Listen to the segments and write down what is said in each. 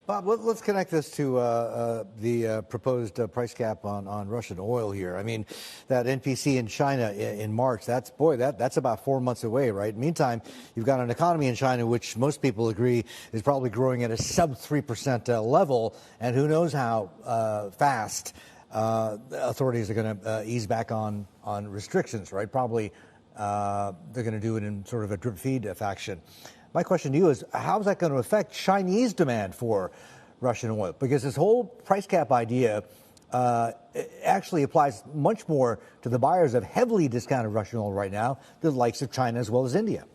Bob, let's connect this to the proposed price cap on Russian oil here. I mean, that NPC in China in March, that's about 4 months away, right? Meantime, you've got an economy in China which most people agree is probably growing at a sub 3% level, and who knows how fast authorities are going to ease back on restrictions, right? Probably they're going to do it in sort of a drip feed fashion. My question to you is, how is that going to affect Chinese demand for Russian oil? Because this whole price cap idea actually applies much more to the buyers of heavily discounted Russian oil right now, the likes of China as well as India.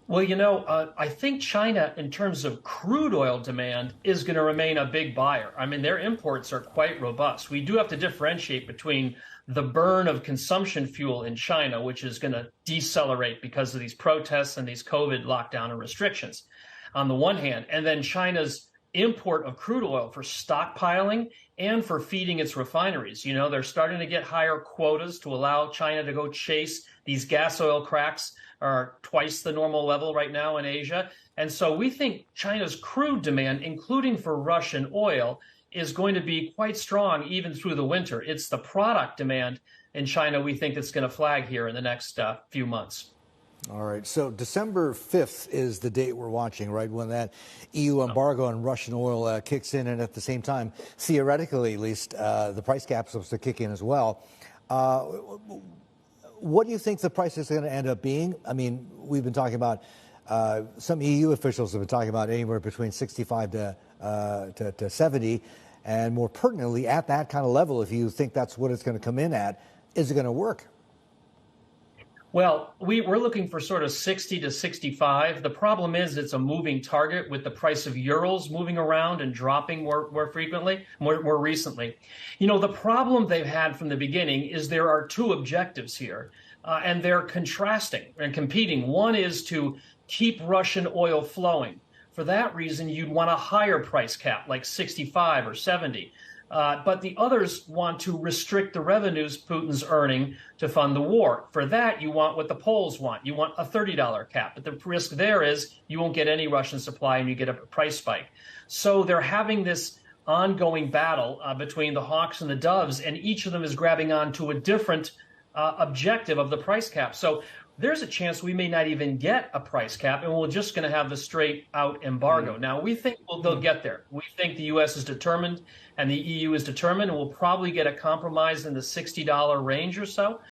Well, I think China, in terms of crude oil demand, is going to remain a big buyer. I mean, their imports are quite robust. We do have to differentiate between the burn of consumption fuel in China, which is going to decelerate because of these protests and these COVID lockdown and restrictions, on the one hand, and then China's import of crude oil for stockpiling and for feeding its refineries. They're starting to get higher quotas to allow China to go chase these gas oil cracks are twice the normal level right now in Asia. And so we think China's crude demand, including for Russian oil, is going to be quite strong even through the winter. It's the product demand in China we think that's going to flag here in the next few months. All right. So December 5th is the date we're watching, right, when that EU embargo on Russian oil kicks in. And at the same time, theoretically, at least, the price cap is supposed to kick in as well. What do you think the price is going to end up being? I mean, we've been talking about, some EU officials have been talking about anywhere between 65 to 70. And more pertinently, at that kind of level, if you think that's what it's going to come in at, is it going to work? Well, we're looking for sort of 60 to 65. The problem is it's a moving target with the price of Urals moving around and dropping more frequently, more recently. The problem they've had from the beginning is there are two objectives here, and they're contrasting and competing. One is to keep Russian oil flowing. For that reason, you'd want a higher price cap, like 65 or 70. But the others want to restrict the revenues Putin's earning to fund the war. For that, you want what the Poles want. You want a $30 cap. But the risk there is you won't get any Russian supply and you get a price spike. So they're having this ongoing battle between the hawks and the doves, and each of them is grabbing on to a different objective of the price cap. So there's a chance we may not even get a price cap, and we're just going to have the straight-out embargo. Now, we think they'll get there. We think the U.S. is determined and the EU is determined, and we'll probably get a compromise in the $60 range or so.